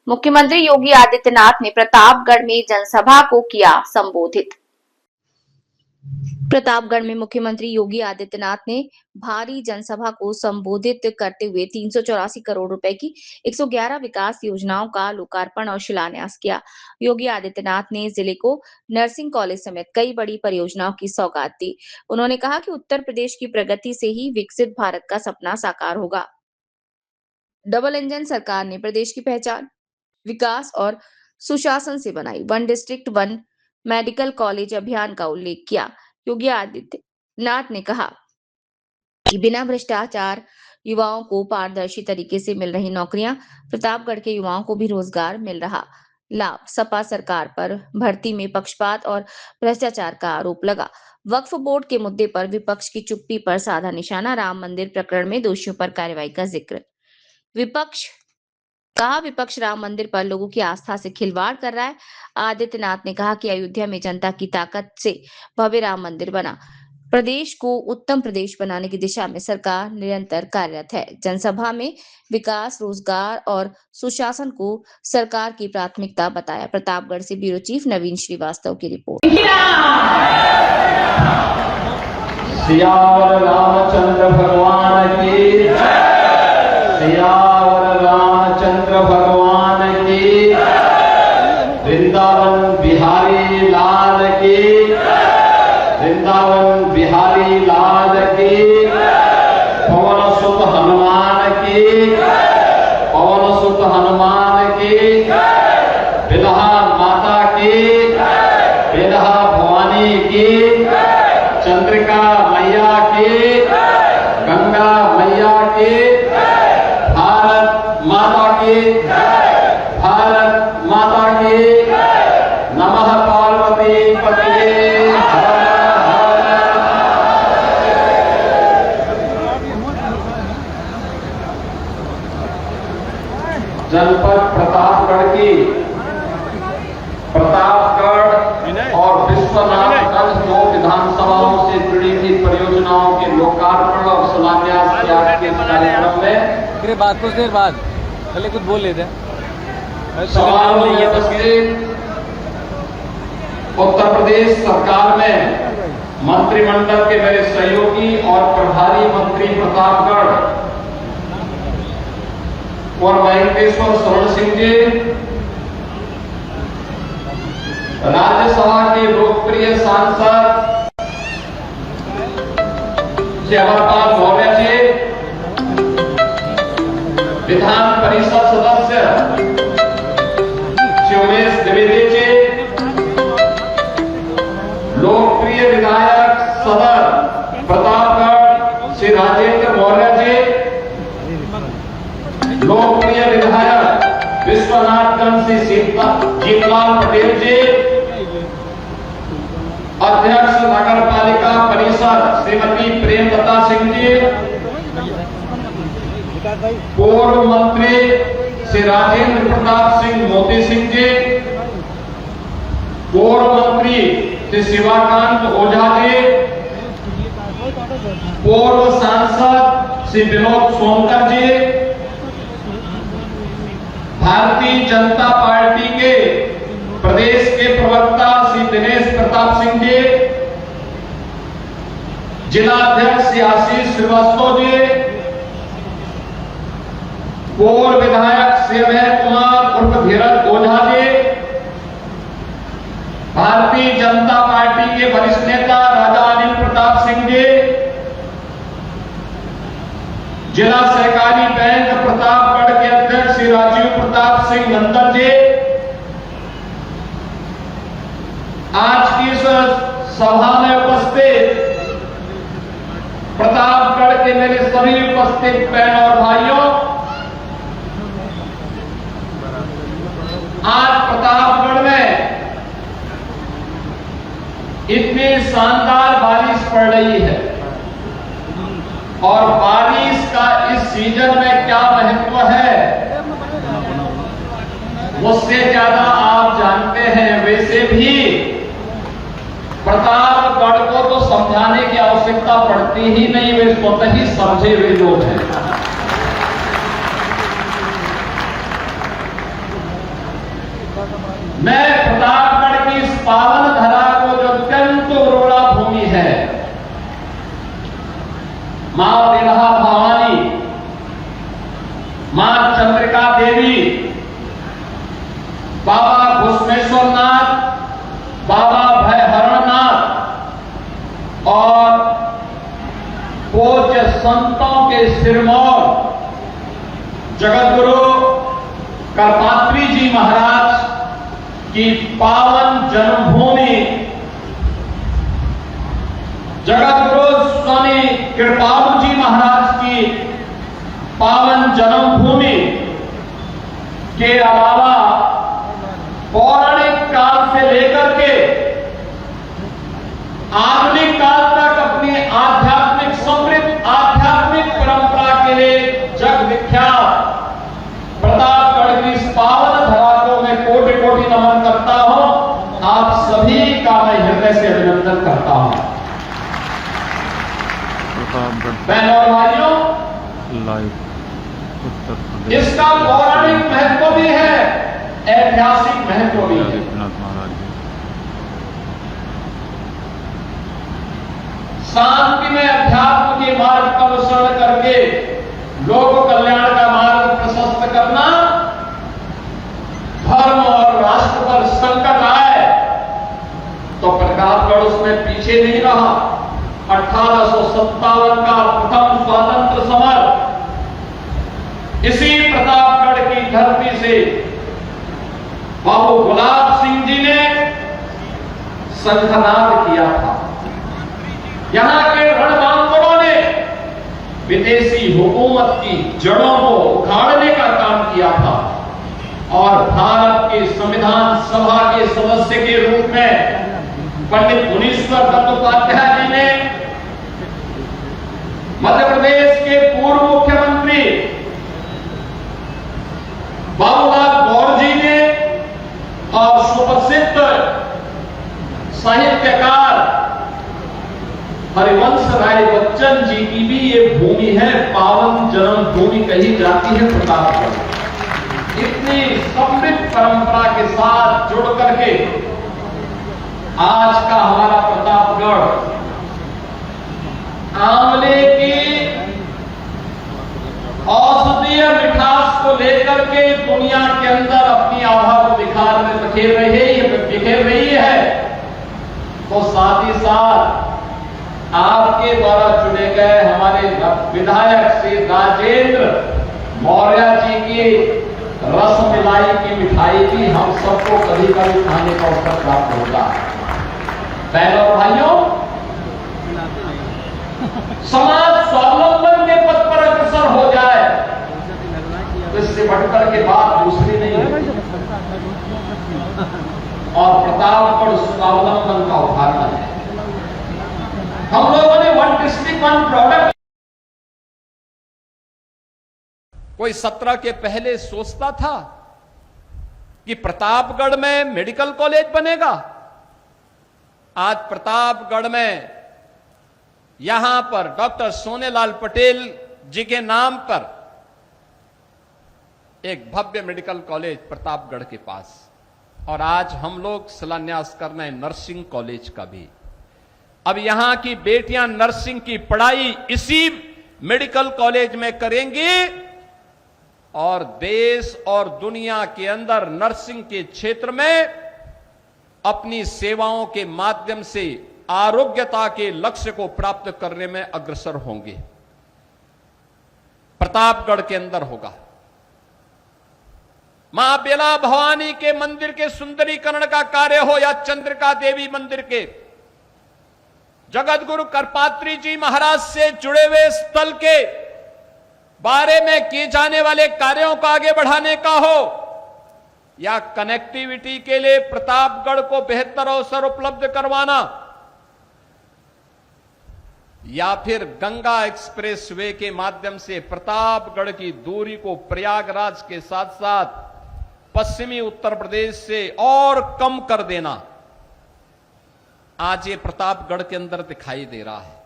मुख्यमंत्री योगी आदित्यनाथ ने प्रतापगढ़ में जनसभा को किया संबोधित। प्रतापगढ़ में मुख्यमंत्री योगी आदित्यनाथ ने भारी जनसभा को संबोधित करते हुए 384 करोड़ रुपए की 111 विकास योजनाओं का लोकार्पण और शिलान्यास किया। योगी आदित्यनाथ ने जिले को नर्सिंग कॉलेज समेत कई बड़ी परियोजनाओं की सौगात दी। उन्होंने कहा कि उत्तर प्रदेश की प्रगति से ही विकसित भारत का सपना साकार होगा। डबल इंजन सरकार ने प्रदेश की पहचान विकास और सुशासन से बनाई। One district one medical college अभियान का उल्लेख किया। योगी आदित्यनाथ ने कहा कि बिना भ्रष्टाचार युवाओं को पारदर्शी तरीके से मिल रही नौकरियां, प्रतापगढ़ के युवाओं को भी रोजगार मिल रहा। लाभ सपा सरकार पर भर्ती में पक्षपात और भ्रष्टाचार का आरोप लगा। वक्फ बोर्ड के मुद्दे पर विपक्ष की चुप्पी पर साधा निशाना। राम मंदिर प्रकरण में दोषियों पर कार्रवाई का जिक्र। विपक्ष राम मंदिर पर लोगों की आस्था से खिलवाड़ कर रहा है। आदित्यनाथ ने कहा कि अयोध्या में जनता की ताकत से भव्य राम मंदिर बना। प्रदेश को उत्तम प्रदेश बनाने की दिशा में सरकार निरंतर कार्यरत है। जनसभा में विकास, रोजगार और सुशासन को सरकार की प्राथमिकता बताया। प्रतापगढ़ से ब्यूरो चीफ नवीन श्रीवास्तव की रिपोर्ट। सियावर रामचंद्र भगवान की सियावर रामचंद्र भगवान की, वृंदावन बिहारी लाल की, वृंदावन बिहारी लाल की, पवन सुत हनुमान की, पवन सुत हनुमान की, बिलहा माता की, बिलहा भवानी की, चंद्रिका मैया की, गंगा मैया की, भारत माता की, भारत माता की, नमः पार्वती पतिये जनपद प्रतापगढ़ और विश्वनाथगंज दो विधानसभाओं से जुड़ी हुई परियोजनाओं के लोकार्पण और शिलान्यास के आज के कार्यक्रम में फिर बात कुछ देर बाद पहले कुछ बोल लेते हैं। उत्तर प्रदेश सरकार में मंत्रिमंडल के मेरे सहयोगी और प्रभारी मंत्री प्रतापगढ़ और वेंकटेश्वर शरण सिंह जी, राज्यसभा के लोकप्रिय सांसद श्री अमरपाल मौर्य जी, विधान परिषद सदस्य श्री उमेश द्विवेदी जी, लोकप्रिय विधायक सदर प्रतापगढ़ श्री राजेंद्र मौर्य जी, लोकप्रिय विधायक विश्वनाथगंज श्री जीतलाल पटेल जी, अध्यक्ष नगर पालिका परिषद श्रीमती प्रेमलता सिंह जी, पूर्व मंत्री श्री राजेंद्र प्रताप सिंह मोती सिंह जी, पूर्व मंत्री श्री शिवाकांत ओझा जी, पूर्व सांसद श्री विनोद सोनकर जी, भारतीय जनता पार्टी के प्रदेश के प्रवक्ता श्री दिनेश प्रताप सिंह जी, जिला अध्यक्ष श्री आशीष श्रीवास्तव जी, पूर्व विधायक श्री अभय कुमार उर्फ धीरज ओझा जी, भारतीय जनता पार्टी के वरिष्ठ नेता राजा अनिल प्रताप सिंह जी, जिला सहकारी बैंक प्रतापगढ़ के अध्यक्ष श्री राजीव प्रताप सिंह नंदन जी, आज की इस सभा में उपस्थित प्रतापगढ़ के मेरे सभी उपस्थित बहन और भाइयों, आज प्रतापगढ़ में इतनी शानदार बारिश पड़ रही है और बारिश का इस सीजन में क्या महत्व है मुझसे ज्यादा आप जानते हैं। वैसे भी प्रतापगढ़ को तो समझाने की आवश्यकता पड़ती ही नहीं, वे स्वतः ही समझे हुए लोग हैं। मैं प्रतापगढ़ की इस पावन धरा को जो अत्यंत उर्वरा भूमि है, मां बिरहा भवानी, मां चंद्रिका देवी, बाबा घुसमेश्वर नाथ, बाबा भयहरणनाथ और पूज्य संतों के सिरमौर जगतगुरु करपात्री जी महाराज की पावन जन्मभूमि, जगतगुरु स्वामी कृपालु जी महाराज की पावन जन्मभूमि के अलावा पौराणिक काल से लेकर के आधुनिक काल तक अपनी आध्यात्मिक समृद्ध आध्यात्मिक परंपरा के लिए जग विख्यात प्रतापगढ़ की इस पावन धरा को मैं कोटि कोटि नमन करता हूं। आप सभी का मैं हृदय से अभिनंदन करता हूं। बहनों और भाइयों, इसका पौराणिक महत्व भी है, ऐतिहासिक महत्व भी है। शांति में अध्यात्म के मार्ग का अनुसरण करके लोक कल्याण का मार्ग प्रशस्त करना, धर्म और राष्ट्र पर संकट आए तो प्रतापगढ़ उसमें पीछे नहीं रहा। 1857 का प्रथम स्वातंत्र समर इसी प्रतापगढ़ की धरती से बाबू गुलाब सिंह जी ने संघनाद किया था। यहां के रणबांकुरों ने विदेशी हुकूमत की जड़ों को उखाड़ने का काम किया था और भारत के संविधान सभा के सदस्य के रूप में पंडित मुनीश्वर दत्त उपाध्याय जी ने, मध्य प्रदेश के पूर्व मुख्यमंत्री बाबूलाल गौर जी ने और सुप्रसिद्ध साहित्यकार हरिवंश राय बच्चन जी की भी ये भूमि है, पावन जन्मभूमि कही जाती है प्रतापगढ़। इतनी समृद्ध परंपरा के साथ जुड़ करके आज का हमारा प्रतापगढ़ आंवले की औषधीय मिठास को लेकर के दुनिया के अंदर अपनी आभा को बिखेर रही है, तो साथ ही साथ आपके द्वारा चुने गए हमारे विधायक श्री राजेंद्र मौर्य जी की रसमलाई की मिठाई भी हम सबको कभी कभी खाने का अवसर प्राप्त होता है। बहनों और भाइयों, समाज स्वावलंबन के पथ पर अग्रसर हो जाए तो इससे बढ़कर के बात दूसरी नहीं है। और प्रतापगढ़ स्वावलंबन का उदाहरण है। हम लोगों ने वन डिस्ट्रिक्ट वन प्रोडक्ट, कोई 17 के पहले सोचता था कि प्रतापगढ़ में मेडिकल कॉलेज बनेगा। आज प्रतापगढ़ में यहां पर डॉक्टर सोनेलाल पटेल जी के नाम पर एक भव्य मेडिकल कॉलेज प्रतापगढ़ के पास, और आज हम लोग शिलान्यास कर रहे हैं नर्सिंग कॉलेज का भी। अब यहां की बेटियां नर्सिंग की पढ़ाई इसी मेडिकल कॉलेज में करेंगी और देश और दुनिया के अंदर नर्सिंग के क्षेत्र में अपनी सेवाओं के माध्यम से आरोग्यता के लक्ष्य को प्राप्त करने में अग्रसर होंगे। प्रतापगढ़ के अंदर होगा। मां बेला भवानी के मंदिर के सुंदरीकरण का कार्य हो या चंद्रिका देवी मंदिर के, जगत गुरु करपात्री जी महाराज से जुड़े हुए स्थल के बारे में किए जाने वाले कार्यों को आगे बढ़ाने का हो, या कनेक्टिविटी के लिए प्रतापगढ़ को बेहतर अवसर उपलब्ध करवाना, या फिर गंगा एक्सप्रेस वे के माध्यम से प्रतापगढ़ की दूरी को प्रयागराज के साथ साथ पश्चिमी उत्तर प्रदेश से और कम कर देना, आज ये प्रतापगढ़ के अंदर दिखाई दे रहा है।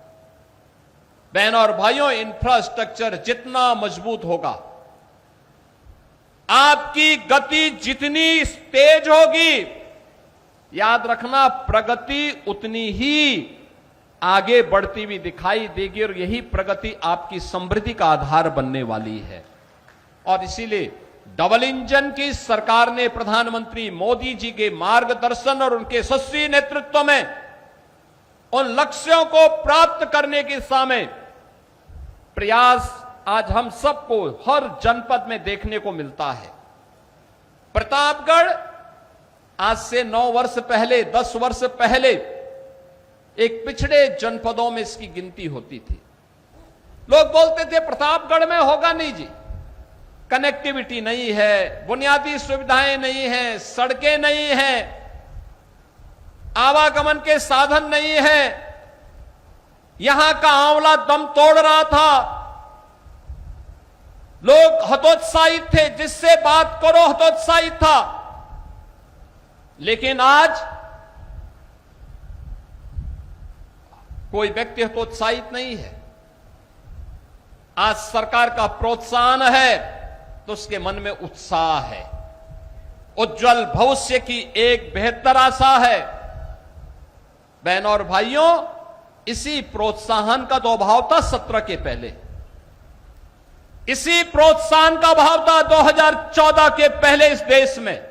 बहनों और भाइयों, इंफ्रास्ट्रक्चर जितना मजबूत होगा आपकी गति जितनी तेज होगी, याद रखना प्रगति उतनी ही आगे बढ़ती हुई दिखाई देगी और यही प्रगति आपकी समृद्धि का आधार बनने वाली है। और इसीलिए डबल इंजन की सरकार ने प्रधानमंत्री मोदी जी के मार्गदर्शन और उनके यशस्वी नेतृत्व में उन लक्ष्यों को प्राप्त करने की दिशा में प्रयास आज हम सबको हर जनपद में देखने को मिलता है। प्रतापगढ़ आज से 9 वर्ष पहले, 10 वर्ष पहले एक पिछड़े जनपदों में इसकी गिनती होती थी। लोग बोलते थे प्रतापगढ़ में होगा नहीं जी, कनेक्टिविटी नहीं है, बुनियादी सुविधाएं नहीं है, सड़कें नहीं हैं, आवागमन के साधन नहीं है। यहां का आंवला दम तोड़ रहा था, लोग हतोत्साहित थे, जिससे बात करो हतोत्साहित था। लेकिन आज कोई व्यक्ति हतोत्साहित नहीं है। आज सरकार का प्रोत्साहन है तो उसके मन में उत्साह है, उज्जवल भविष्य की एक बेहतर आशा है। बहनों और भाइयों, इसी प्रोत्साहन का तो अभाव था 17 के पहले, इसी प्रोत्साहन का अभाव था 2014 के पहले इस देश में,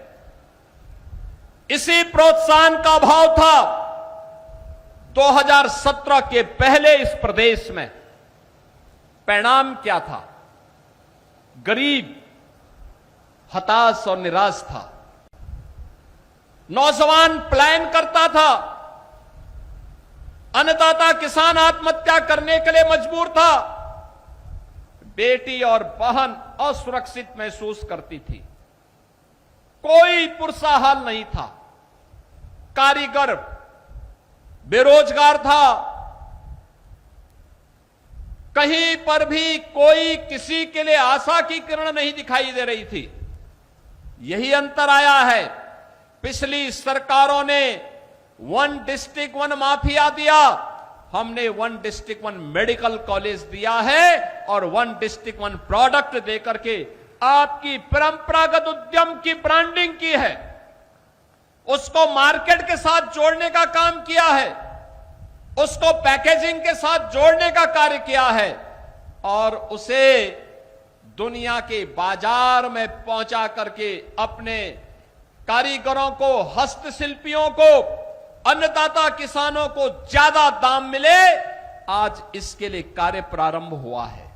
इसी प्रोत्साहन का अभाव था 2017 के पहले इस प्रदेश में। परिणाम क्या था? गरीब हताश और निराश था, नौजवान पलायन करता था, अन्नदाता किसान आत्महत्या करने के लिए मजबूर था, बेटी और बहन असुरक्षित महसूस करती थी, कोई पुरसा हाल नहीं था, कारीगर बेरोजगार था, कहीं पर भी कोई किसी के लिए आशा की किरण नहीं दिखाई दे रही थी। यही अंतर आया है। पिछली सरकारों ने 1 डिस्ट्रिक्ट 1 माफिया दिया, हमने 1 डिस्ट्रिक्ट 1 मेडिकल कॉलेज दिया है और 1 डिस्ट्रिक्ट 1 प्रोडक्ट देकर के आपकी परंपरागत उद्यम की ब्रांडिंग की है, उसको मार्केट के साथ जोड़ने का काम किया है, उसको पैकेजिंग के साथ जोड़ने का कार्य किया है और उसे दुनिया के बाजार में पहुंचा करके अपने कारीगरों को, हस्तशिल्पियों को, अन्नदाता किसानों को ज्यादा दाम मिले, आज इसके लिए कार्य प्रारंभ हुआ है।